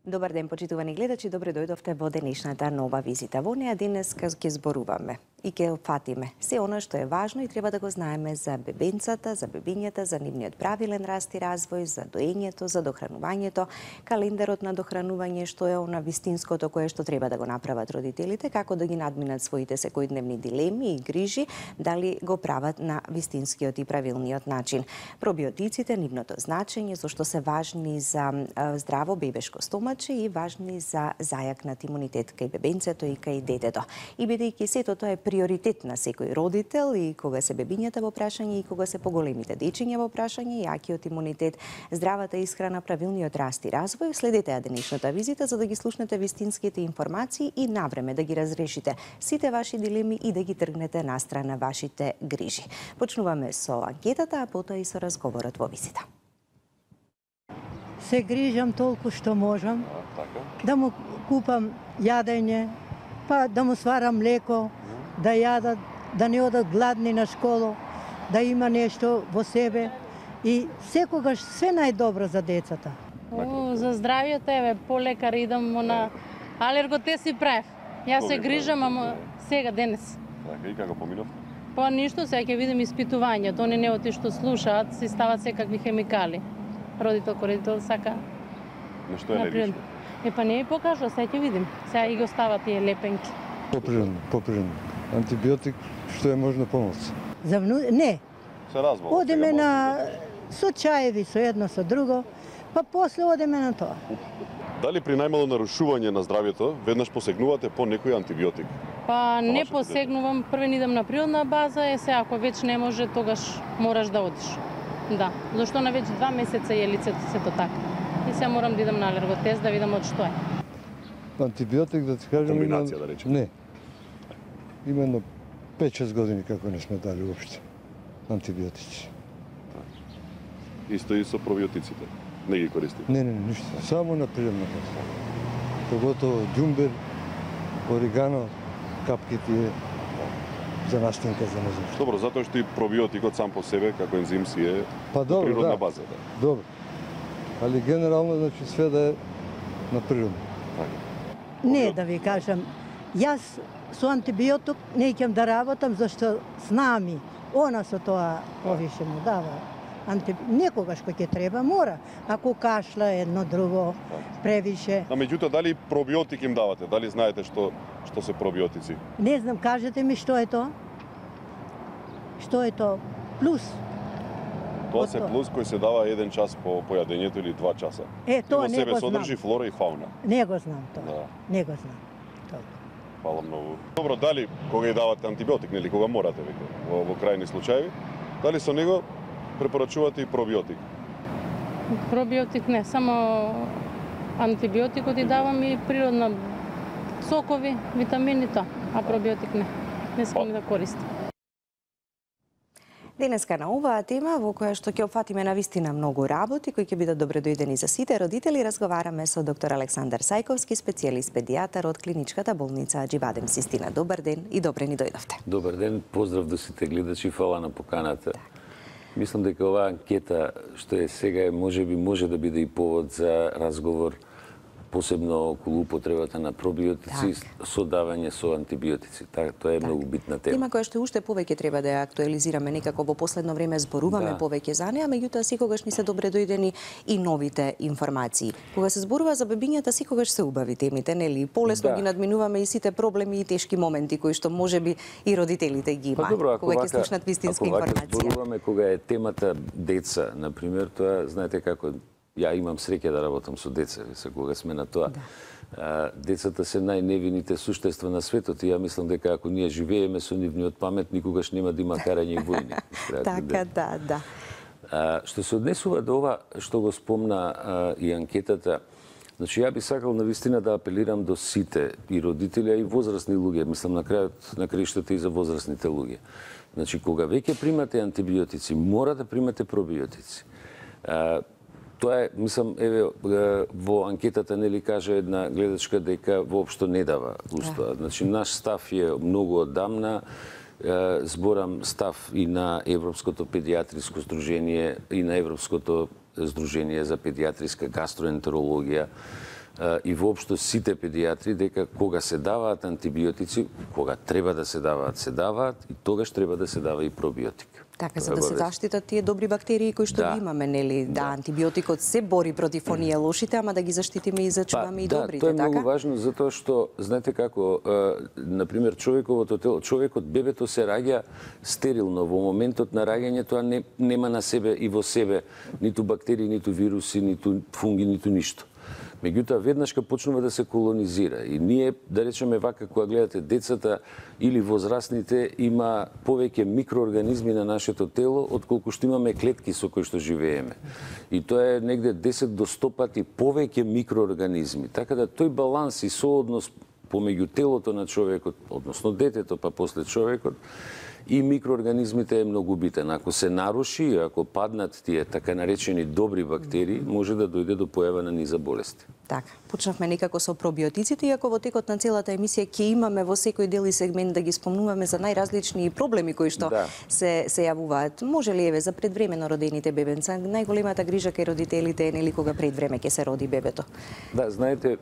Добар ден, почитувани гледачи, добре дојдовте во денешната нова визита. Во неа денес ќе зборуваме и ќе опфатиме се она што е важно и треба да го знаеме за бебенцата, за бебињата, за нивниот правилен раст и развој, за доењето, за дохранувањето, календарот на дохранување, што е она вистинското кое што треба да го направат родителите, како да ги надминат своите секојдневни дилеми и грижи, дали го прават на вистинскиот и правилниот начин. Пробиотиците, нивното значење, зашто се важни за здраво бебешко стомаче и важни за зајакнат имунитет кај бебенцето и кај детето. И бидејќи сето тоа е приоритет на секој родител и кога се бебињата во прашање и кога се поголемите дечиња во прашање, јакиот имунитет, здравата исхрана, правилниот раст и развој, следете ја денешната визита за да ги слушнете вистинските информации и навреме да ги разрешите сите ваши дилеми и да ги тргнете настрана вашите грижи. Почнуваме со анкетата, а потоа и со разговорот во визита. Се грижам толку што можам, да му купам јадење, па да му сварам млеко, да јадат, да не одат гладни на школу, да има нешто во себе и секогаш све најдобро за децата. За здравјето, еве, по лекар идам на алерготест и правев. Јас се грижам, ама сега, денес. Така, и како поминав? Па ништо, сега ќе видим испитувањето, они не оти што слушаат, се стават секакви хемикали. Родител сака. Нешто е алергично? Па не ми покажа, сега ќе видим. Сега и го стават тие лепенки. Поприродно. Антибиотик што е можно помоц. Не. Се развал. Одеме на со чаеви, со едно, со друго, па после одеме на тоа. Дали при најмало нарушување на здравјето веднаш посегнувате по некој антибиотик? Па не посегнувам, првен идам на природна база, сега ако веќе не може, тогаш мораш да одиш. Да, зашто на веќе 2 месеца е лицето сето така. И сега морам да идам на алерготест да видам од што е. Антибиотик, да ти кажам, комбинација, да речем. Не. Именно 5-6 години како не сме дали уопште антибиотици. Исто и со пробиотиците. Не ги користите? Не, ништо. Само на природна база. Поготово ѓумбер, орегано, капки тие за настинка, за не знам. Добро, затоа што и пробиотикот сам по себе, како ензим си е природна база. Да. Добро. Али генерално, значи, све да е на природно. Не, да ви кажам, јас со антибиотик не ќе да работам, зашто знам и она со тоа повише му дава. Некогаш кој ќе треба, мора. Ако кашла едно друго, превише. А меѓутоа, дали пробиотик им давате? Дали знаете што се пробиотици? Не знам, кажете ми што е тоа? Што е тоа? Плюс. Тоа се плюс кој се дава 1 час по појадењето или 2 часа. Тоа не го знам. Во себе содржи флора и фауна. Не го знам тоа. Да. Не го знам. Тоа. Фала многу. Добро, дали кога ја давате антибиотик, нели кога морате веќе во крајни случаи, дали со него препорачувате и пробиотик? Пробиотик не, само антибиотикот и давам и природна сокови, витамини тоа, а пробиотик не. Не сакам да користам. Денеска на оваа тема, во која што ќе опфатиме навистина многу работи, кои ќе бидат добре дојдени за сите родители, разговараме со доктор Александар Сајковски, специјалист педијатар од клиничката болница Аџибадем Систина. Добар ден и добре ни дојдовте. Добар ден, поздрав до сите гледачи, фала на поканата. Мислам дека оваа анкета што е сега може да биде и повод за разговор, посебно околу употребата на пробиотици, со давање со антибиотици. Тоа е многу битна тема. Тема која што уште повеќе треба да ја актуализираме, некако во последно време зборуваме повеќе за неа, меѓутоа секогаш ни се добре дојдени и новите информации. Кога се зборува за бебињата, секогаш се убави темите, нели? Полесно ги надминуваме и сите проблеми и тешки моменти кои што можеби и родителите ги имаат, кога ќе слушнат вистинска информација. Ако зборуваме кога е темата деца, на пример, тоа знаете како ја имам среќа да работам со деца, кога сме на тоа. Децата се најневините суштества на светот и ја мислам дека ако ние живееме со нивниот памет, никогаш нема да има карање и војни. Така, да. Што се однесува до ова што го спомна и анкетата, значи ја би сакал навистина да апелирам до сите и родители и возрастни луѓе, мислам на крајот на краиштата и за возрастните луѓе. Значи кога веќе примате антибиотици, мора да примате пробиотици. Тоа е, мислам, еве во анкетата нели каже една гледачка дека воопшто не дава устоа. Значи наш став е многу одамна. Зборам став и на Европското педијатриско здружение и на Европското здружение за педијатриска гастроентерологија. и воопшто сите педиатри дека кога се даваат антибиотици, кога треба да се даваат и тогаш треба да се дава и пробиотик. Така, за да се заштитат тие добри бактерии кои што ги имаме, нели? Да, антибиотикот се бори против оние лошите, ама да ги заштитиме и зачуваме и добрите, тоа е така? многу важно затоа што знаете како, например, човековото тело, човекот бебето се раѓа стерилно во моментот на раѓањето, а нема на себе и во себе ниту бактерии, ниту вируси, ниту фунги, ниту ништо. Меѓутоа, веднашка почнува да се колонизира. И ние, да речеме вака, кога гледате децата или возрастните, има повеќе микроорганизми на нашето тело, отколку што имаме клетки со кои што живееме. И тоа е негде 10 до 100 пати повеќе микроорганизми. Така да тој баланс и сооднос помеѓу телото на човекот, односно детето, па после човекот, и микроорганизмите е многу битен. Ако се наруши, ако паднат тие така наречени добри бактерии, може да дојде до појава на низа болести. Така, почнавме некако со пробиотиците, иако во текот на целата емисија ќе имаме во секој дел и сегмент да ги спомнуваме за најразлични проблеми кои што се јавуваат. Може ли еве за предвремено родените бебенца, најголемата грижа кај родителите е нели кога пред време ќе се роди бебето? Да, знаете,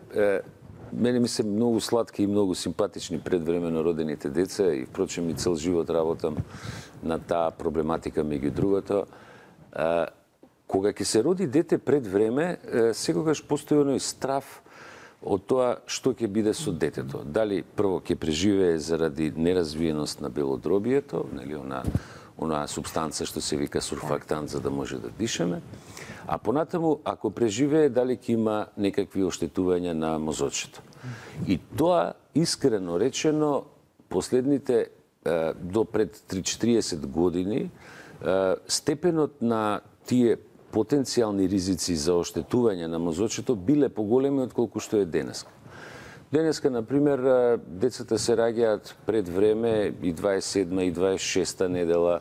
мене ми се многу сладки и многу симпатични предвремено родените деца и впрочем и цел живот работам на таа проблематика меѓу другото. Кога ќе се роди дете пред време, секогаш постои оној страв од тоа што ќе биде со детето. Дали прво ќе преживее заради неразвиеност на белодробието, нели онаа субстанца што се вика сурфактант за да може да дишеме, а понатаму ако преживее дали ќе има некакви оштетувања на мозочето. И тоа искрено речено последните до пред 30-40 години степенот на тие потенцијални ризици за оштетување на мозочето биле поголеми отколку што е денеска. Денеска, например, децата се раѓаат пред време и 27-та и 26-та недела,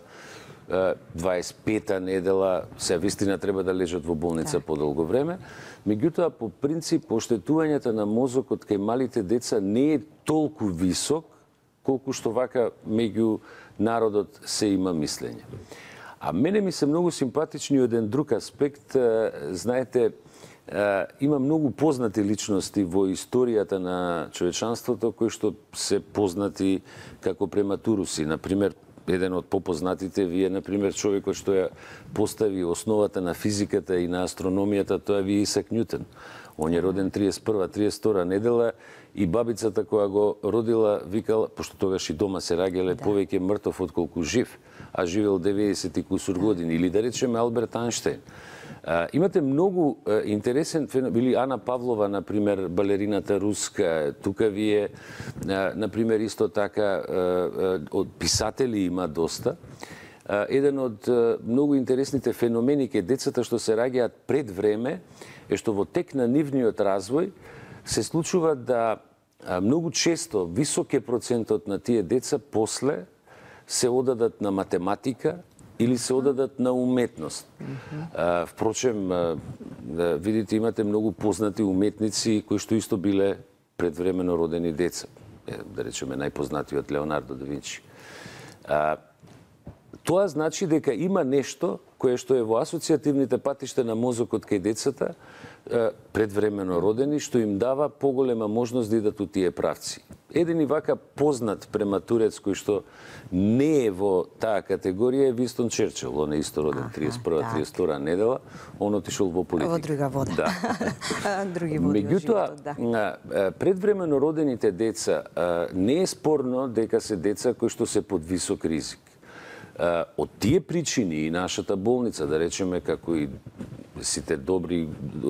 25-та недела, се вистина треба да лежат во болница подолго време. Меѓутоа, по принцип, оштетувањето на мозокот кај малите деца не е толку висок, колку што вака меѓу народот се има мислење. А мене ми се многу симпатични еден друг аспект. Знаете, има многу познати личности во историјата на човечанството кои што се познати како прематуруси. Например, еден од попознатите ви е, например, човекот што ја постави основата на физиката и на астрономијата, тоа ви е Исак Њутон. Он е роден 31-32 недела и бабицата која го родила викала, пошто тогаш и дома се раѓале повеќе мртов отколку жив, а живел 90 и кусур години. Или да речеме Алберт Ајнштејн. Имате многу интересен феномен, или Ана Павлова, например, балерината руска, тука ви е, например, исто така, од писатели има доста. Еден од многу интересните феномени кај децата што се раѓаат пред време е што во тек на нивниот развој се случува да многу често висок е процентот на тие деца после се одадат на математика или се одадат на уметност. Впрочем, видите, имате многу познати уметници кои што исто биле предвремено родени деца. Да речеме најпознатиот Леонардо да Винчи. Тоа значи дека има нешто кое што е во асоцијативните патишта на мозокот кај децата предвремено родени, што им дава поголема можност да идат у тие правци. Еден и вака познат прематурец кој што не е во таа категорија е Винстон Черчил. Он е исто роден 31-32 недела, он отишол во политика. Во друга вода. Да. Други води. Меѓутоа, предвремено родените деца не е спорно дека се деца кои што се под висок ризик. Од тие причини и нашата болница, да речеме како и сите добри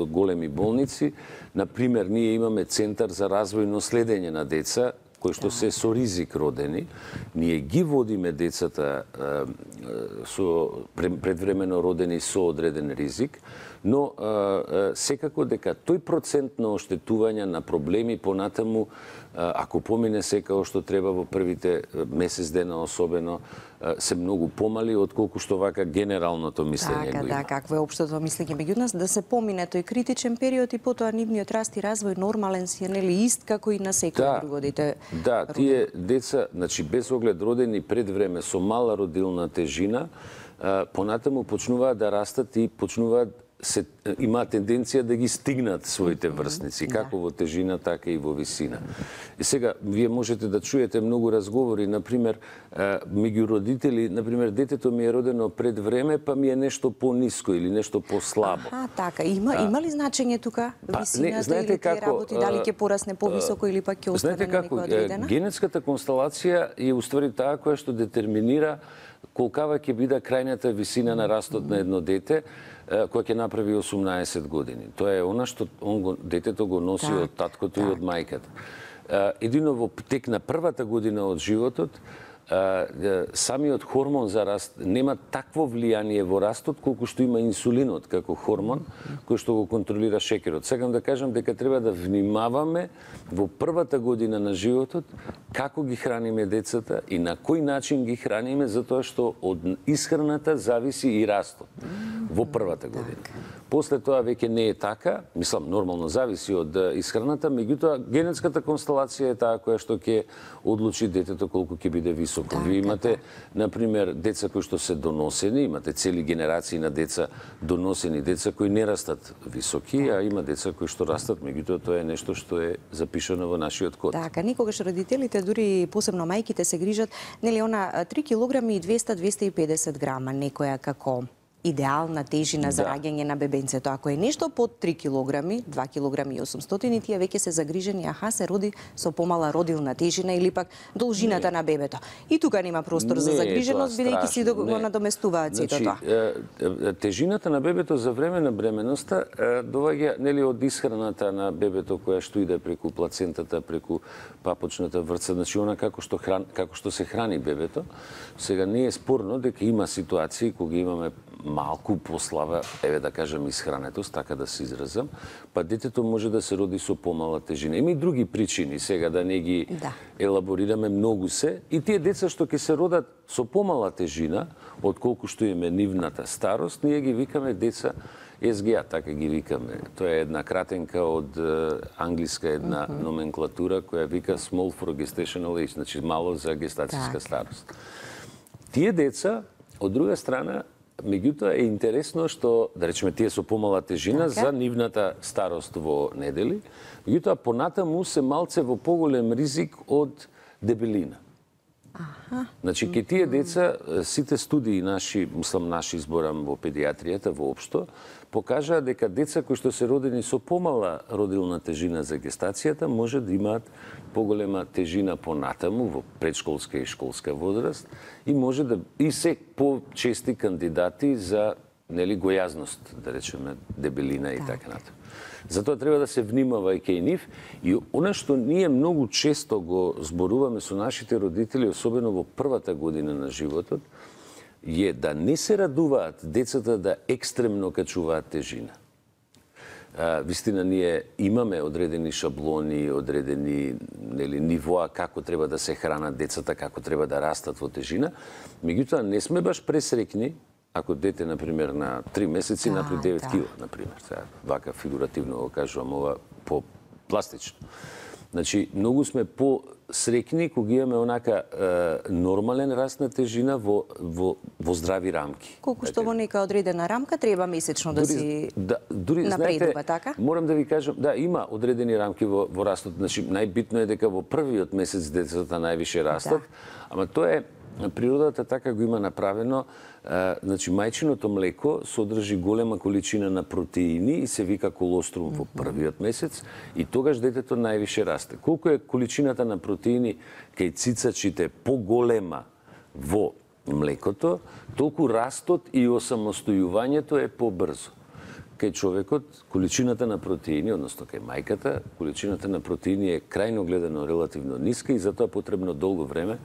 големи болници, например, ние имаме Центар за развојно следење на деца кои што се со ризик родени. Ние ги водиме децата со предвремено родени со одреден ризик, но секако дека тој процент на оштетување на проблеми понатаму, ако помине секако што треба во првите месец дена особено, се многу помали отколку што вака генералното мислење го има. Да, какво е општото мислење меѓу нас, да се помине тој критичен период и потоа нивниот раст и развој нормален си е нели ист како и на секој друго дете. Да, тие деца, значи без оглед родени пред време со мала родилна тежина, понатаму почнуваат да растат и почнуваат има тенденција да ги стигнат своите врсници, како во тежина, така и во висина. И сега, вие можете да чуете многу разговори, например, меѓу родители, например, детето ми е родено пред време, па ми е нешто пониско или нешто послабо. Така. Има ли значење тука висината или тие работи, дали ќе порасне повисоко или пак ќе остане на некоја одредена? Генетската констелација е уствари таа која што детерминира колкава ќе биде крајната висина на растот на едно дете кој ќе направи 18 години. Тоа е она што детето го носи од таткото и од мајката. Едино во тек на првата година од животот, самиот хормон за раст нема такво влијание во растот колку што има инсулинот како хормон кој што го контролира шекерот. Сакам да кажам дека треба да внимаваме во првата година на животот како ги храниме децата и на кој начин ги храниме, затоа што од исхраната зависи и растот во првата година. После тоа веќе не е така, мислам нормално зависи од исхраната, меѓутоа генетската констелација е таа која што ќе одлучи детето колку ќе биде високо. Вие имате, например, деца кои што се доносени, имате цели генерации на деца доносени, деца кои не растат високи, а има деца кои што растат, меѓутоа тоа е нешто што е запишано во нашиот код. Така, никогаш родителите, дури посебно мајките се грижат, нели она 3 килограми и 200-250 грама некоја како идеална тежина за раѓање на бебенцето. Ако е нешто под 3 килограми, 2 килограми и 800, тие веќе се загрижени, се роди со помала родилна тежина или пак должината на бебето. И тука нема простор за загриженост, бидејќи си го надоместуваат сето тоа. Тежината на бебето за време на бременоста доаѓа нели од исхраната на бебето која што иде преку плацентата, преку папочната врца, значи она како што се храни бебето. Сега не е спорно дека има ситуации кога имаме малку послаба, еве да кажам, исхранетост, така да се изразам, па детето може да се роди со помала тежина. Има и други причини, сега да не ги елаборираме, многу се. И тие деца што ќе се родат со помала тежина, отколку што им е нивната старост, ние ги викаме деца SGA, така ги викаме. Тоа е една кратенка од англиска една номенклатура која вика Small for Gestational Age, значи мало за гестацијска старост. Тие деца, од друга страна, меѓутоа е интересно што, да речеме, тие со помала тежина за нивната старост во недели, меѓутоа понатаму се малце во поголем ризик од дебелина. Значи, ке тие деца, сите студии наши, мислам наши изборам во педиатријата воопшто, покажаа дека деца кои што се родени со помала родилна тежина за гестацијата може да имаат поголема тежина понатаму во предшколска и школска возраст и може да и се почести кандидати за нели гојазност, да речеме дебелина и така натаму. Затоа треба да се внимава и кај нив и она што ние многу често го зборуваме со нашите родители, особено во првата година на животот, е да не се радуваат децата да екстремно качуваат тежина. Вистина, ние имаме одредени шаблони, одредени нивоа како треба да се хранат децата, како треба да растат во тежина, меѓутоа не сме баш пресрекни ако дете, например, на 3 месеци напри 9 кила, например. Вака фигуративно го кажувам, ова по-пластично. Значи, многу сме по-срекни кога имаме онака нормален раст на тежина во здрави рамки. Колку што во нека одредена рамка треба месечно да си напредува, така? Морам да ви кажам, има одредени рамки во растот. Значи, најбитно е дека во првиот месец децата највише растат, ама тоа е природата така го има направено. Значи, мајчиното млеко содржи голема количина на протеини и се вика колострум во првиот месец и тогаш детето највише расте. Колку е количината на протеини кај цицачите поголема во млекото, толку растот и осамостојувањето е побрзо. Кај човекот, количината на протеини, односно кај мајката, количината на протеини е крајно гледано релативно ниска и затоа потребно долго време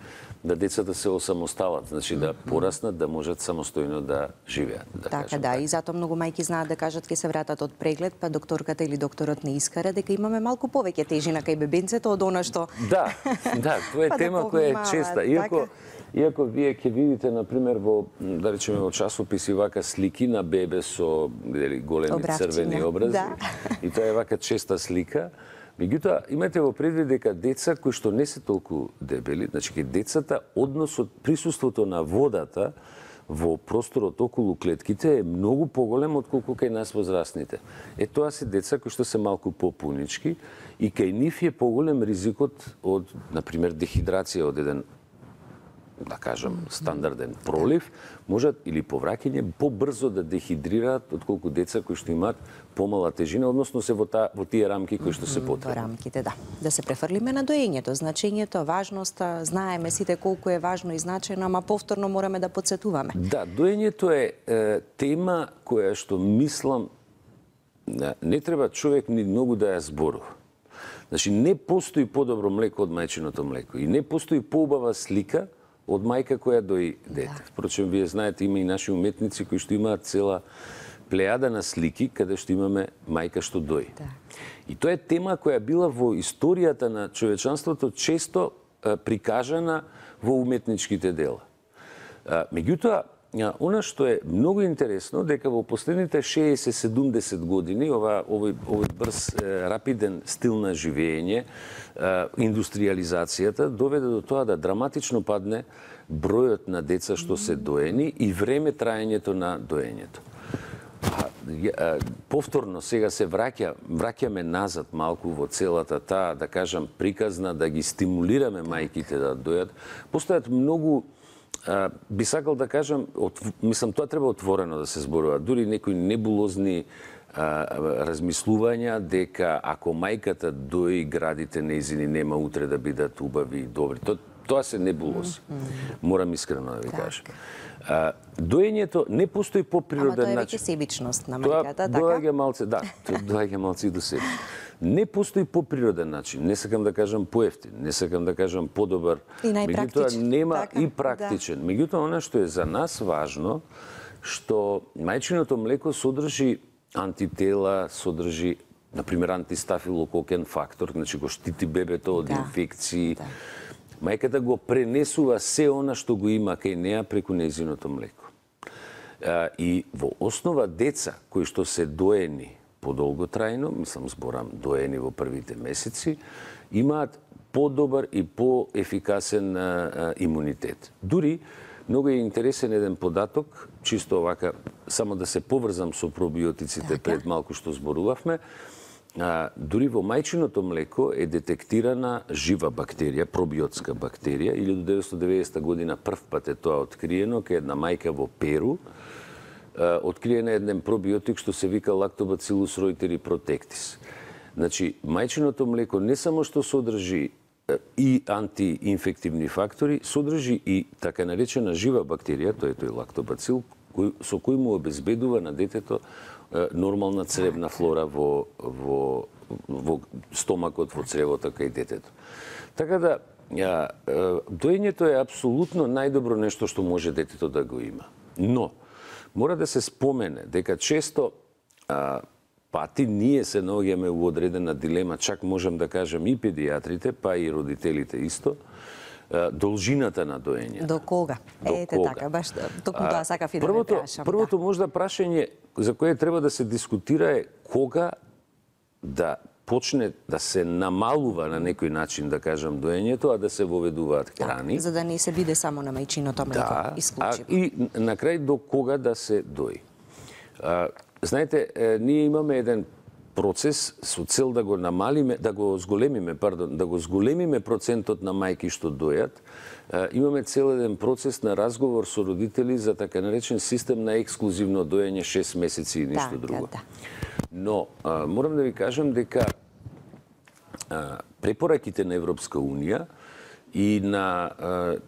да децата се осамосталат, значи да пораснат, да можат самостојно да живеат. Така, и затоа многу мајки знаат да кажат ке се вратат од преглед, па докторката или докторот не искара дека имаме малку повеќе тежина кај бебенцето од она што... Да, тоа е тема која е честа. Иако вие ќе видите, например, да речеме, во часописи вака слики на бебе со големи црвени образи, и тоа е вака честа слика, меѓутоа имате во предвид дека деца кои што не се толку дебели, значи ке децата односот, присуството на водата во просторот околу клетките е многу поголем отколку кај нас возрастните. Тоа се деца кои што се малку попунички и кај нив е поголем ризикот од, например, дехидрација од еден, да кажам, стандарден пролив, можат или повраќање побрзо да дехидрираат отколку деца кои што имаат помала тежина, односно се во тие рамки кои што се потребни. Во рамките, да. Да се префрлиме на доењето, значењето, важноста, знаеме сите колку е важно и значајно, ама повторно мораме да потсетуваме. Да, доењето е тема која што мислам не треба човек ни многу да ја зборува. Значи, не постои подобро млеко од мајчиното млеко и не постои поубава слика од мајка која дои дете. Да. Впрочем, вие знаете, има и наши уметници кои што имаат цела плејада на слики каде што имаме мајка што дои. Да. И тоа е тема која била во историјата на човечанството често прикажана во уметничките дела. Меѓутоа, она што е многу интересно, дека во последните 60-70 години овој брз, рапиден стил на живење, индустриализацијата доведе до тоа да драматично падне бројот на деца што се доени и време траењето на доењето. Повторно сега се враќаме назад малку во целата таа, да кажам, приказна да ги стимулираме мајките да дојат. Постојат многу, би сакал да кажам, мислам, тоа треба отворено да се зборува. Дури некои небулозни размислувања дека ако мајката дои, градите нејзини нема утре да бидат убави и добри. Тоа се небулози. Морам искрено да ви кажам. Доењето не постои поприроден начин. Ама тоа е веќе себичност на мајката, така? Доаѓа малце, да, доаѓа малце и до себичност. Не постои поприроден начин, не сакам да кажам поевтин, не сакам да кажам подобар, меѓутоа нема така, и практичен. Да. Меѓутоа, она што е за нас важно, што мајчиното млеко содржи антитела, содржи, например, антистафилококен фактор, значи го штити бебето од инфекции. Да. Мајката го пренесува се она што го има кај неа преку нејзиното млеко. И во основа деца кои што се доени подолготрајно, мислам зборам доени во првите месеци, имаат подобар и поефикасен имунитет. Дури, многу е интересен еден податок, чисто овака, само да се поврзам со пробиотиците пред малку што зборувавме, дури во мајчиното млеко е детектирана жива бактерија, пробиотска бактерија, 1990 година прв пат е тоа откриено кај една мајка во Перу, откриен е еден пробиотик што се вика Lactobacillus reuteri protectis. Значи, мајчиното млеко не само што содржи и антиинфективни фактори, содржи и така наречена жива бактерија, тоа е тој лактобацил, со кој му обезбедува на детето нормална цревна флора во стомакот, во цревото кај детето. Така да, доењето е апсолутно најдобро нешто што може детето да го има. Но, мора да се спомене дека често пати ние се наоѓаме во одредена дилема, чак можам да кажам и педиатрите, па и родителите исто, должината на доењето. До кога? Ете така, баш токму тоа сакав и да ме прашам. Првото можда прашање за кое треба да се дискутира е кога да почне да се намалува на некој начин, да кажам, доењето, а да се воведуваат храни. За да не се биде само на мајчиното млеко, исклучиво. И на крај до кога да се дои. Знаете, ние имаме еден процес со цел да го намалиме, да го зголемиме процентот на мајки што дојат. Имаме цел еден процес на разговор со родители за така наречен систем на ексклузивно доење 6 месеци и ништо друго. Да. Но морам да ви кажам дека препораките на Европска Унија и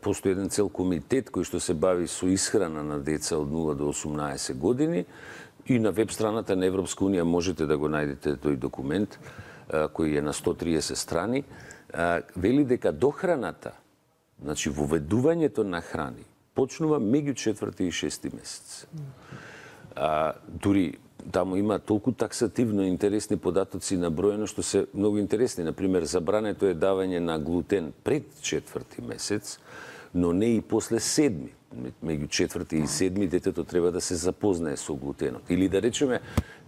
постои еден цел комитет кој што се бави со исхрана на деца од 0 до 18 години, и на веб страната на Европска Унија можете да го најдете тој документ кој е на 130 страни, вели дека дохраната, значи воведувањето на храни, почнува меѓу 4 и 6 месец. Дури таму има толку таксативно интересни податоци на бројано што се многу интересни. Например, забрането е давање на глутен пред 4 месец, но не и после 7. Меѓу 4 и 7 детето треба да се запознае со глутенот. Или да речеме,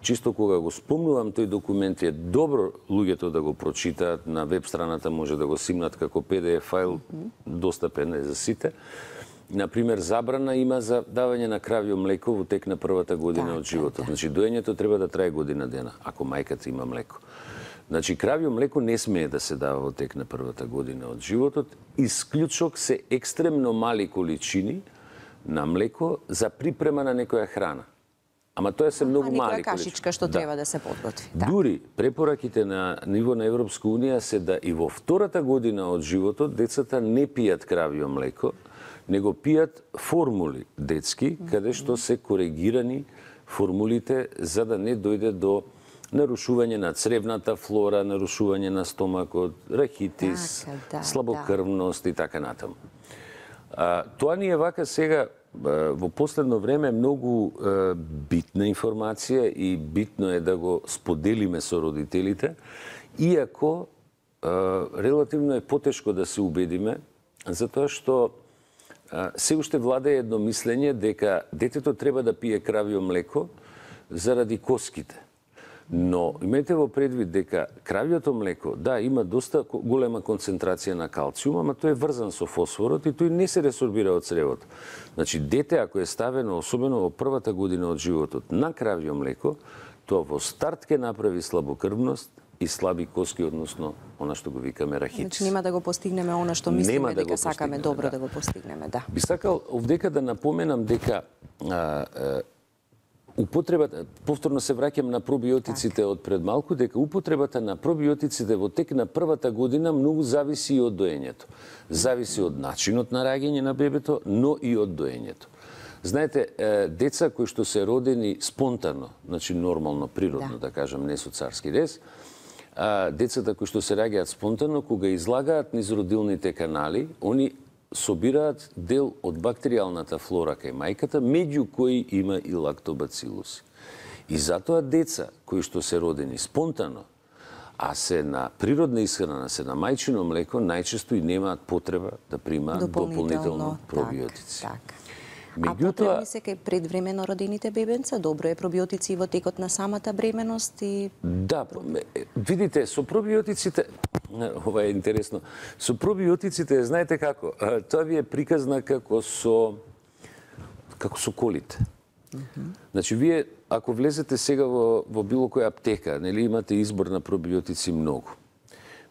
чисто кога го спомнувам тој документ, е добро луѓето да го прочитаат, на веб страната може да го симнат како PDF файл, достапен е за сите. например, забрана има за давање на кравјо млеко во тек на првата година од животот. Значи, доењето треба да трае година дена, ако мајката има млеко. Значи, кравјо млеко не смее да се дава во тек на првата година од животот. Исклучок се екстремно мали количини на млеко за припрема на некоја храна. Ама тоа се многу мали количини. Кашичка што треба да се подготви. Да. Дури препораките на ниво на Европска унија се да и во втората година од животот децата не пијат кравјо млеко, него пијат формули детски, каде што се коригирани формулите за да не дојде до нарушување на цревната флора, нарушување на стомакот, рахитис, слабокрвност и така натаму. Тоа ни е вака сега во последно време многу битна информација и битно е да го споделиме со родителите, иако релативно е потешко да се убедиме, затоа што се уште владее едно мислење дека детето треба да пие кравјо млеко заради коските. Но имајте во предвид дека кравјото млеко, да, има доста голема концентрација на калциум, ама тој е врзан со фосфорот и тој не се ресорбира од цревото. Значи, дете ако е ставено, особено во првата година од животот, на кравјо млеко, тоа во старт ќе направи слабокрвност и слаби коски, односно она што го викаме рахитис. Значи нема да го постигнеме она што мислиме дека сакаме добро да го постигнеме, да. Би сакал овдека да напоменам дека употребата, повторно се враќам на пробиотиците од пред малку, дека употребата на пробиотиците во тек на првата година многу зависи и од доењето. Зависи од начинот на раѓање на бебето, но и од доењето. Знаете, деца кои што се родени спонтано, значи нормално, природно, да кажам, не со царски рез, децата кои што се раѓаат спонтано, кога излагаат низ родилните канали, они собираат дел од бактеријалната флора кај мајката, меѓу кои има и лактобацилуси. И затоа деца кои што се родени спонтано, а се на природна исхрана, се на мајчино млеко, најчесто и немаат потреба да примаат дополнително пробиотици. А потребни се кај предвремено родените бебенца? Добро е пробиотици во текот на самата бременост и... Да, видите, со пробиотиците, ова е интересно, со пробиотиците, знаете како, тоа ви е приказна како со колите. Значи, вие, ако влезете сега во било која аптека, нели имате избор на пробиотици многу.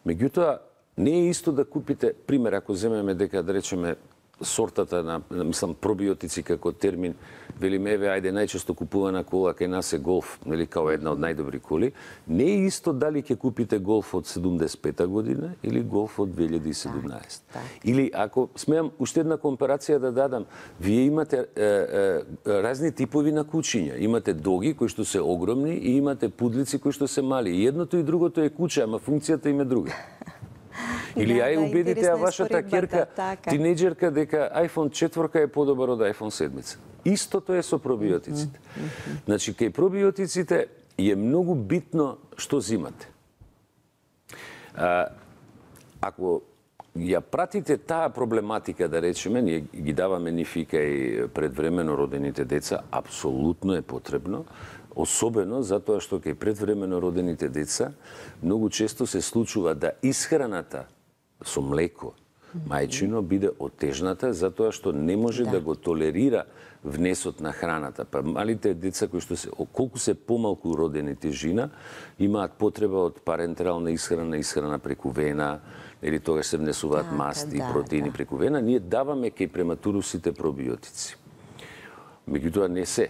Меѓутоа, не е исто да купите, пример, ако земеме дека, да речеме, сортата на, мислам, пробиотици како термин, велиме, ајде, најчесто купувана кола кај нас е Голф, нели, као една од најдобри коли, не е исто дали ќе купите Голф од 75-та година или Голф од 2017. Или, ако смеам уште една компарација да дадам, вие имате разни типови на кучиња. Имате доги кои што се огромни и имате пудлици кои што се мали. И едното и другото е куче, ама функцијата им е друга. Или ај убедите вашата керка, тинеџерка, дека iPhone 4 е подобар од iPhone 7. Истото е со пробиотиците. Значи, кај пробиотиците е многу битно што зимате. Ако ја пратите таа проблематика, да речеме, ние ги даваме нифи кај предвремено родените деца, апсолутно е потребно, особено затоа што кај предвремено родените деца многу често се случува да исхраната со млеко мајчино биде отежната затоа што не може да го толерира внесот на храната. Па малите деца кои што се колку се помалку родени тежина имаат потреба од парентерална исхрана преку вена, или тогаш се внесуваат масти и протеини преку вена, ние даваме кај прематурусите пробиотици. Меѓутоа не се.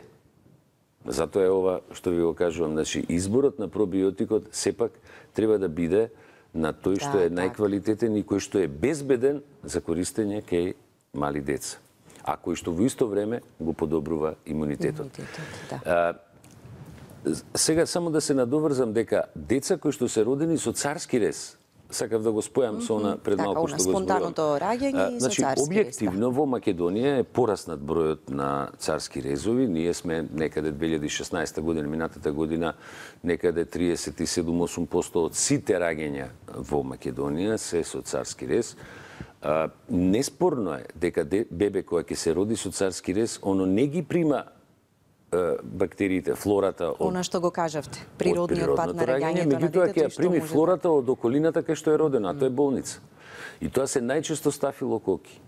Затоа е ова што ви го кажувам, значи изборот на пробиотикот сепак треба да биде на тој што е најквалитетен и кој што е безбеден за користење кај мали деца, а кој што во исто време го подобрува имунитетот. Сега само да се надоврзам дека деца кои што се родени со царски рез, сакав да го спојам со она пред малку што го зборувам. Спонтаното раѓање и со царски рез. Објективно во Македонија е пораснат бројот на царски резови. Ние сме некаде 2016 година, минатата година, некаде 37-8% од сите раѓања во Македонија се со царски рез. Неспорно е дека бебе која ќе се роди со царски рез, оно не ги прима бактериите, флората од она што го кажавте, природниот пат на раѓањето на детето, меѓутоа ќе ја прими флората од околината кај што е родена, а тоа е болница. И тоа се најчесто стафилококи.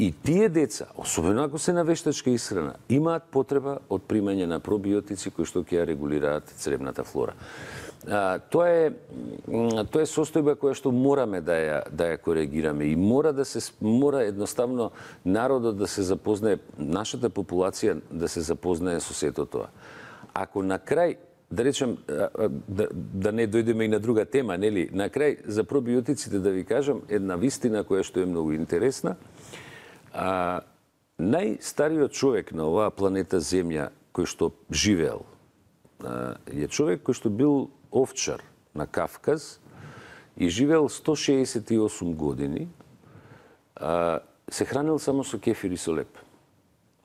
И тие деца, особено ако се на вештачка исхрана, имаат потреба од примање на пробиотици кои што ќе ја регулираат цревната флора. Тоа е состојба која што мораме да ја коригираме и мора едноставно народот да се запознае, нашата популација да се запознае со сето тоа. Ако на крај, да речем, да не дојдеме и на друга тема, нели, на крај за пробиотиците да ви кажам една вистина која што е многу интересна. Најстариот човек на оваа планета Земја кој што живеел е човек кој што бил овчар на Кавказ и живеел 168 години, се хранил само со кефир и со леп.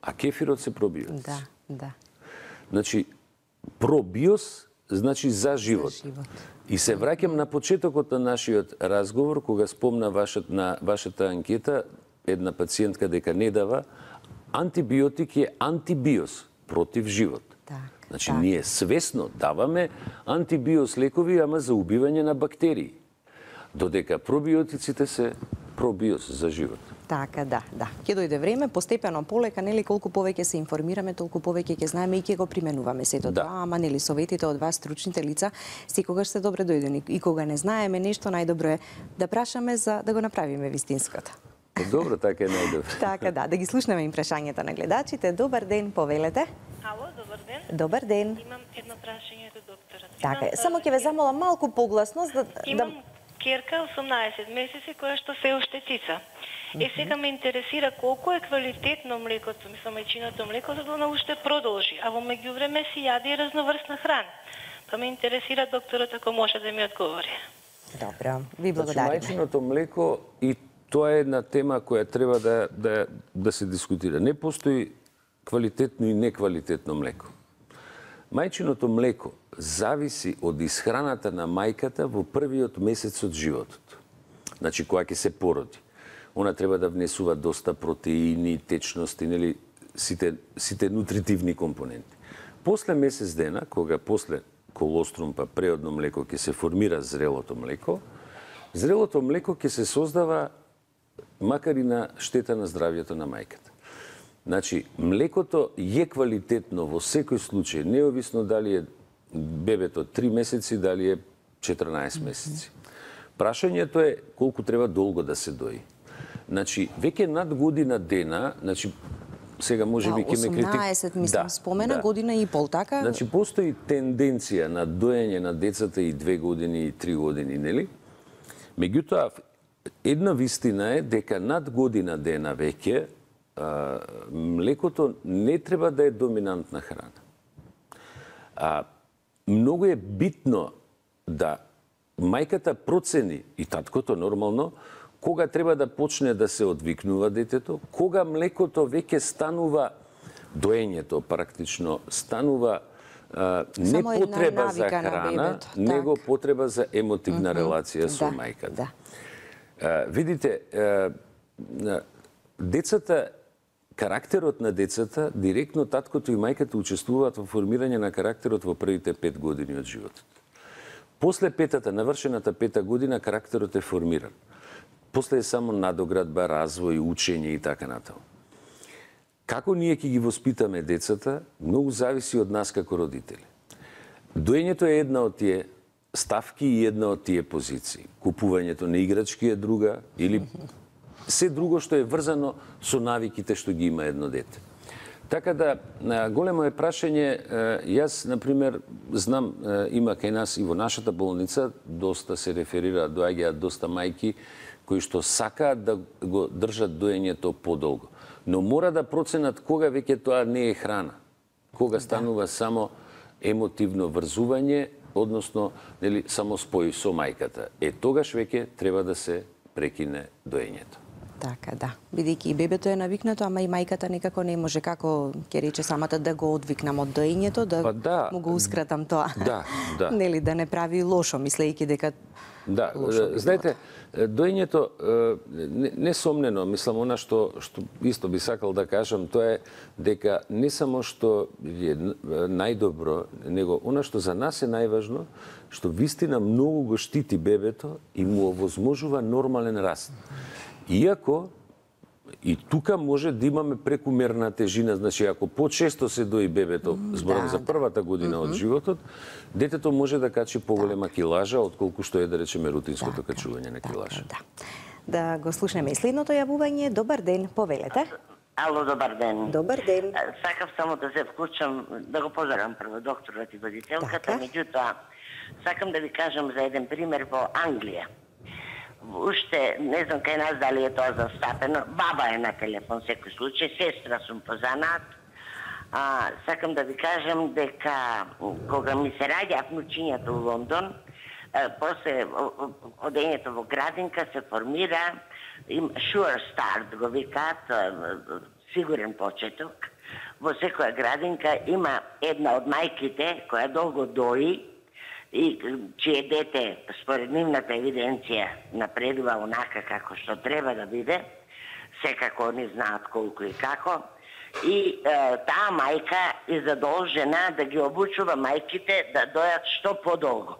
А кефирот се пробиотици. Да. Значи, пробиос значи за живот. И се враќам на почетокот на нашиот разговор, кога спомна вашата анкета, една пациентка дека не дава, антибиотик е антибиос, против живот. Значи, ние свесно даваме антибиос лекови, ама за убивање на бактерии. Додека пробиотиците се пробиос за живот. Така, да. Ќе дојде време, постепено полека, нели, колку повеќе се информираме, толку повеќе ќе знаеме и ќе го применуваме сето тоа, ама нели советите од вас, стручните лица, секогаш се добре дојдени. И кога не знаеме нешто, најдобро е да прашаме за да го направиме вистинското. Добро, така е најдобро. Така, да ги слушнеме им прашањата на гледачите. Добар ден, повелете. Ало, добар ден. Добар ден. Имам едно прашање до докторот. Така е, само ќе ве замолам малку погласно за Имам керка 18 месеци која што се уште цица. Сега ме интересира колку е квалитетно млекото, мајчиното млеко, за да уште продолжи. А во меѓувреме си јаде и разноврсна храна. Па ме интересира докторот ако може да ми одговори. Добро, ви благодариме. Мајчиното млеко и тоа е една тема која треба да се дискутира. Не постои квалитетно и неквалитетно млеко. Мајчиното млеко зависи од исхраната на мајката во првиот месец од животот. Значи, кога ќе се породи. Она треба да внесува доста протеини, течности, нели, сите нутритивни компоненти. После месец дена, кога после колострум па преодно млеко ќе се формира зрелото млеко ќе се создава макар и на штета на здравјето на мајката. Значи, млекото е квалитетно во секој случај, неовисно дали е бебето 3 месеци, дали е 14 месеци. Прашањето е колку треба долго да се дои. Значи, веќе над година дена, значи, сега може би ќе ме критик... 18, мислам, спомена, година и пол, така? Значи, постои тенденција на доење на децата и 2 години и 3 години, нели? Меѓутоа, една вистина е дека над година дена веќе млекото не треба да е доминантна храна. Многу е битно да мајката процени, и таткото нормално, кога треба да почне да се одвикнува детето, кога млекото веќе станува, доењето практично, станува не потреба за храна, него потреба за емотивна релација со мајката. Видите, децата, карактерот на децата, директно таткото и мајката учествуваат во формирање на карактерот во првите 5 години од животот. После навршената 5-та година, карактерот е формиран. После е само надоградба, развој, учење и така натаму. Како ние ќе ги воспитаме децата, многу зависи од нас како родители. Доењето е една од тие ставки и една од тие позиции. Купувањето на играчки е друга или се друго што е врзано со навиките што ги има едно дете. Така да, големо е прашање, јас, например, знам, има кај нас и во нашата болница, доста се реферираат, доаѓаат доста мајки кои што сакаат да го држат доењето подолго. Но мора да проценат кога веќе тоа не е храна, кога станува само емотивно врзување, односно, нели, само спој со мајката. Тогаш веќе треба да се прекине доењето. Така, да. Бидејќи и бебето е навикнато, ама и мајката некако не може, како ќе рече самата, да го одвикнам од доењето, да му го ускратам тоа. Да. Нели, да не прави лошо, мислејќи дека Да, знаете, доењето несомнено, мислам, она што исто би сакал да кажам, тоа е дека не само што е најдобро, него она што за нас е најважно, што вистина многу го штити бебето и му овозможува нормален раст. Иако И тука може да имаме прекумерна тежина, значи ако почесто се дои бебето, зборам за првата година од животот, детето може да качи поголема килажа отколку што е да речеме рутинското качување на килажа. Да го слушнеме и следното јавување. Добар ден, повелете. Ало, добар ден. Добар ден. Сакав само да се вклучам, да го поздравам прво докторот и водителката, меѓутоа, сакам да ви кажам за еден пример во Англија. Уште, не знам кај нас дали е тоа застапено, баба е на телефон секој случај, сестра сум позанаат. Сакам да ви кажам дека кога ми се раѓаат внучињата у Лондон, после одењето во градинка се формира, sure start го викаат, сигурен почеток. Во секоја градинка има една од мајките која долго дои и чие дете, според нивната евиденција, напредува онака како што треба да биде, секако они знаат колку и како, и таа мајка е задолжена да ги обучува мајките да дојат што подолго.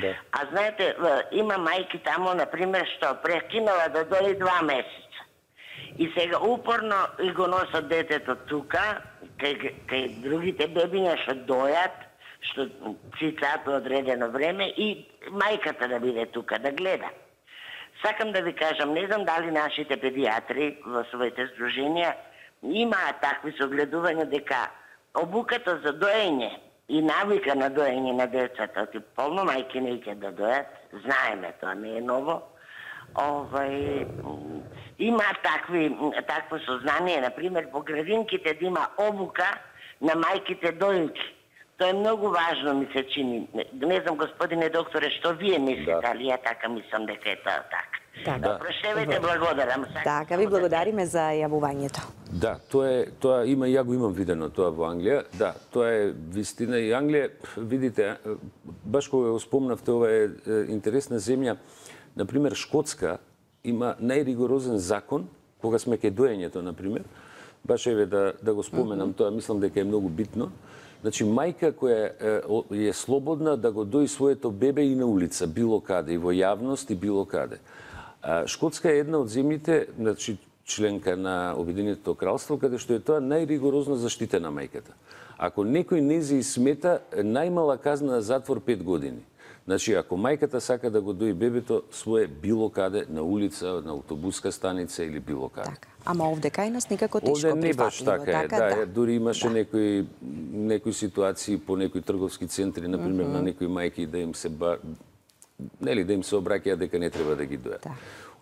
Да. А знаете, има мајки тамо, например, што прекинала да дои 2 месеца. И сега упорно и го носат детето тука, кај другите бебиња што дојат, што цицаат во одредено време и мајката да биде тука, да гледа. Сакам да ви кажам, не знам дали нашите педиатри во своите здруженија имаат такви согледувања дека обуката за доење и навика на доење на децата, ти полно мајки не ќе да дојат, знаеме, тоа не е ново. Има такво сознание, например, по градинките да има обука на мајките дојки. Тоа е многу важно, ми се чини. Не знам, господине докторе, што вие мислите, али ја така мислам дека е тоа така. Проштевајте, благодарам. Така, ви благодариме за јавувањето. Да, тоа има, ја го имам видено тоа во Англија. Да, тоа е вистина и Англија, видите, баш кога го спомнавте, ова е интересна земја. Например, Шкотска има најригорозен закон кога сме кај доењето, например. Баш еве да го споменам тоа, мислам дека е многу битно. Значи, мајка која е слободна да го дои своето бебе и на улица, било каде, и во јавност, и било каде. Шкотска е една од земјите, значи, членка на Обединетото кралство, каде што е тоа најригорозно заштитена мајката. Ако некој нези смета, најмала казна затвор 5 години. Значи, ако мајката сака да го дои бебето свое било каде, на улица, на автобуска станица или било каде. Така. Ама овде кај нас никако тешко прифатливо. Овде не баш така е, дури имаше некои ситуации по некои трговски центри, например, на некои мајки да им се да им се обраќаат дека не треба да ги дојат.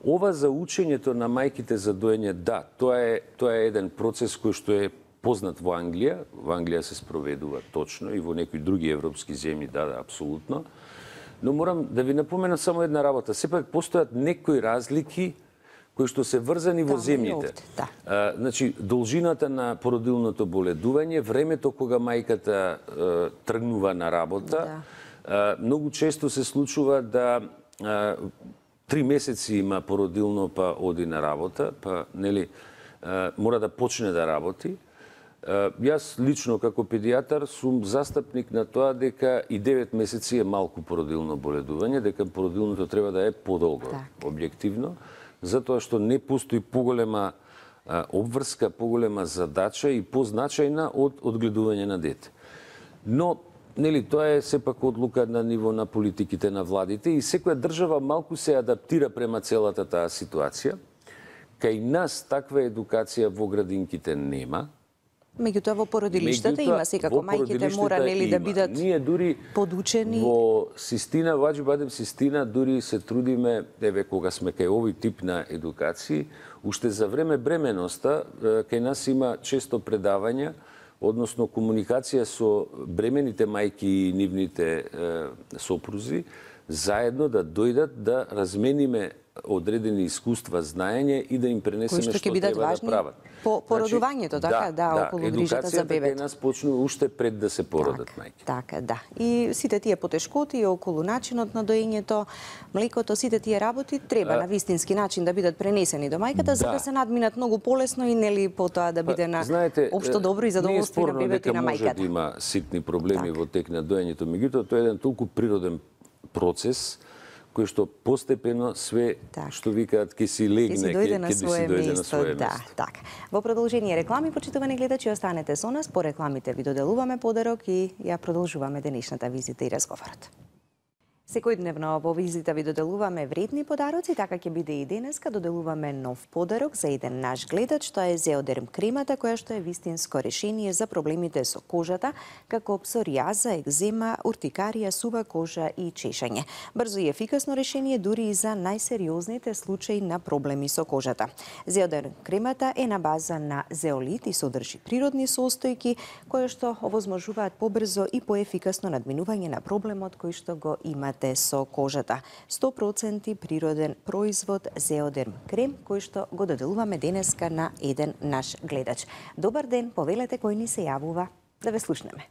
Ова за учењето на мајките за доење, да, тоа е еден процес кој што е познат во Англија. Во Англија се спроведува точно и во некои други европски земји, да, апсолутно. Но морам да ви напоменам само една работа. Сепак постојат некои разлики кои што се врзани во земјите. Значи, должината на породилното боледување, времето кога мајката тргнува на работа, многу често се случува да 3 месеци има породилно, па оди на работа, па нели мора да почне да работи. Јас лично како педијатар сум застапник на тоа дека и 9 месеци е малку породилно боледување, дека породилното треба да е подолго, објективно, затоа што не постои поголема обврска, поголема задача и позначајна од одгледување на дете. Но нели тоа е сепак одлука на ниво на политиките на владите и секоја држава малку се адаптира према целата таа ситуација. Кај нас таква едукација во градинките нема. Меѓутоа во породилиштата има секако мајките мора нели да бидат подучени. Во Систина, во Аџибадем Систина дури се трудиме, еве кога сме кај овој тип на едукации, уште за време бременоста кај нас има често предавања, односно комуникација со бремените мајки и нивните сопрузи, заедно да дојдат да размениме одредени искуства, знаење и да им пренесеме што треба да прават. По породувањето, така, околу грижата за бебето. Едукацијата кај нас почнува уште пред да се породат мајки. Така, да. И сите тие потешкоти околу начинот на доењето, млекото, сите тие работи треба на вистински начин да бидат пренесени до мајката, за да се надминат многу полесно и нели потоа да биде на општо добро и задоволство на бебето и на мајката. Може да има ситни проблеми во тек на доењето, меѓутоа тоа е еден толку природен процес кој што постепено све што викаат ќе си легне, ќе дојде на свое место. Така. Во продолжение реклами, почитувани гледачи, останете со нас. По рекламите ви доделуваме подарок и ја продолжуваме денешната визита и разговорот. Секојдневно во визита ви доделуваме вредни подароци, така ќе биде и денеска. Доделуваме нов подарок за еден наш гледач, тоа е Зеодерм кремата, која што е вистинско решение за проблемите со кожата, како псоријаза, екзема, уртикарија, сува кожа и чешање. Брзо и ефикасно решение дури и за најсериозните случаи на проблеми со кожата. Зеодерм кремата е на база на зеолит и содржи природни состојки, кои што овозможуваат побрзо и поефикасно надминување на проблемот кој што го имате со кожата. 100% природен производ Зеодерм крем, кој што го доделуваме денеска на еден наш гледач. Добар ден, повелете кој ни се јавува, да ве слушнеме.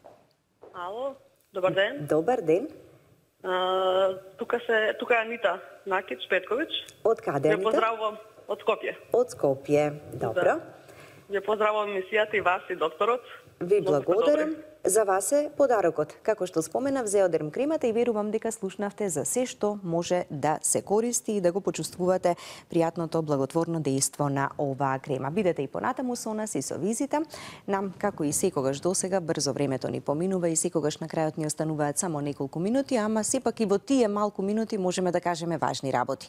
Ало, добар ден. Добар ден. Тука е Анита Накич Петковиќ. Од каде, Анита? Ве поздравувам од Скопје. Од Скопје, добро. Ве поздравувам емисијата и вас и докторот. Ви благодарам. За вас е подарокот. Како што споменав, Зеодерм кремата и верувам дека слушнавте за се што може да се користи и да го почувствувате пријатното благотворно дејство на оваа крема. Бидете и понатаму со нас и со визита. Нам, како и секогаш досега, брзо времето ни поминува и секогаш на крајот ни остануваат само неколку минути, ама сепак и во тие малку минути можеме да кажеме важни работи.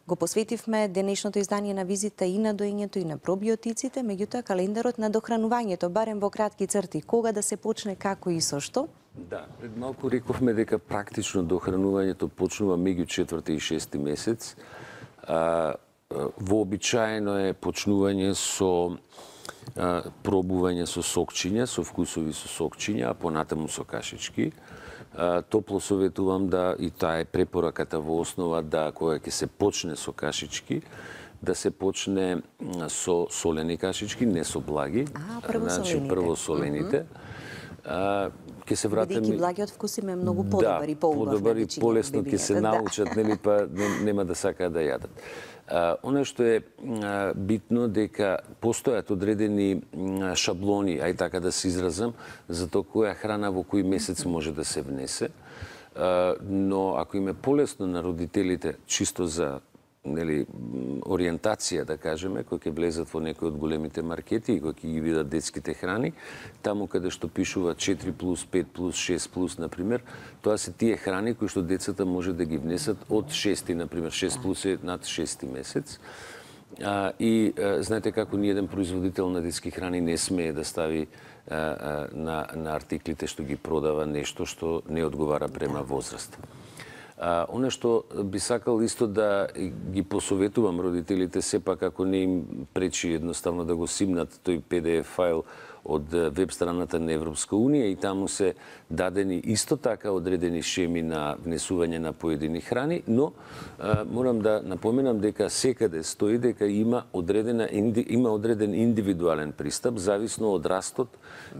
Го посветивме денешното издание на визита и на доењето и на пробиотиците, меѓутоа календарот на дохранувањето, барем во кратки црти, кога да се почне, како и со што? Да, пред малку рековме дека практично дохранувањето почнува меѓу 4 и 6 месец. Вообичаено е почнување со пробување со сокчиња, со вкусови со сокчиња, а понатаму со кашички. Топло советувам да, и таа е препораката во основа, да кога ќе се почне со кашички, да се почне со солени кашички, не со благи. Прво солените. Ќе се вратиме. Бидејќи благиот вкус им е многу подобар и поубав. Подобар и полесно ќе се научат, нели, па нема да сакаат да јадат. Оно што е битно дека постојат одредени шаблони, ај така да се изразам, за тоа која храна во кој месец може да се внесе. Но ако им е полесно на родителите, чисто за ориентација, да кажеме, кои ќе влезат во некои од големите маркети и кои ќе ги видат детските храни, таму каде што пишува 4+, 5+, 6+, например, тоа се тие храни кои што децата може да ги внесат од 6, например, 6+ е над 6 месец. И знаете како ни еден производител на детски храни не смее да стави на артиклите што ги продава нешто што не одговара према возраст. Оно што би сакал исто да ги посоветувам родителите, сепак ако не им пречи едноставно да го симнат тој PDF файл од веб страната на Европска Унија и таму се дадени исто така одредени шеми на внесување на поедини храни, но морам да напоменам дека секаде стои дека има одреден индивидуален пристап, зависно од растот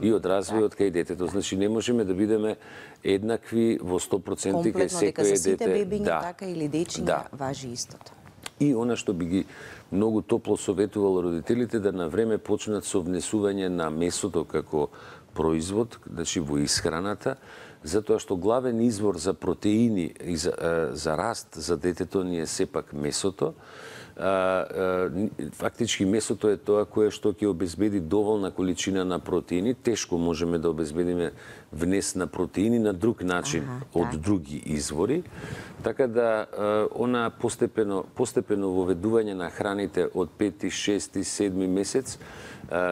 и од развојот кај детето. Значи не можеме да бидеме еднакви во 100% кај секој дете. Комплетно, дека за сите бебиња така или дечиња важи истото. И она што би ги многу топло советувал родителите да на време почнат со внесување на месото како производ, значи во исхраната, затоа што главен извор за протеини и за раст за детето ни е сепак месото. Фактички месото е тоа кое што ќе обезбеди доволна количина на протеини. Тешко можеме да обезбедиме внес на протеини на друг начин од други извори. Така да она постепено воведување на храните од 5, 6, 7 месец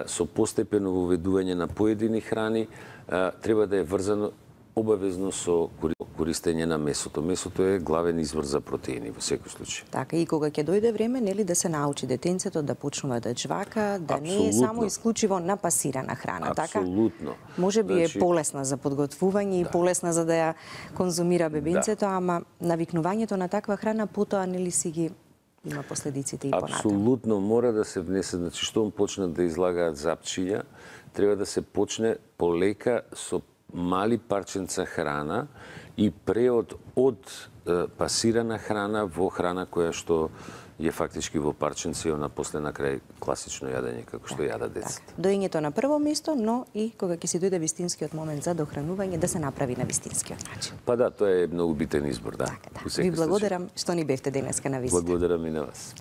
со постепено воведување на поедини храни треба да е врзано обавезно со користење на месото. Месото е главен извор за протеини во секој случај. Така, и кога ќе дојде време, нели, да се научи детенцето да почнува да жвака, да не е само исклучиво на пасирана храна, така? Апсолутно. Може би е полесна за подготвување и полесна за да ја конзумира бебинцето, ама навикнувањето на таква храна потоа нели си ги има последиците и понатаму. Апсолутно мора да се внесе, значи штом почнат да излагаат запчиња, треба да се почне полека со мали парченца храна и преод од пасирана храна во храна која што е фактички во парченци, она после на крај класично јадење како што јадат децата. Доењето на прво место, но и кога ќе си дојде вистинскиот момент за дохранување, да се направи на вистинскиот начин. Па да, тоа е многу битен избор, да. Ви благодарам што ни бевте денеска на визита. Благодарам и на вас.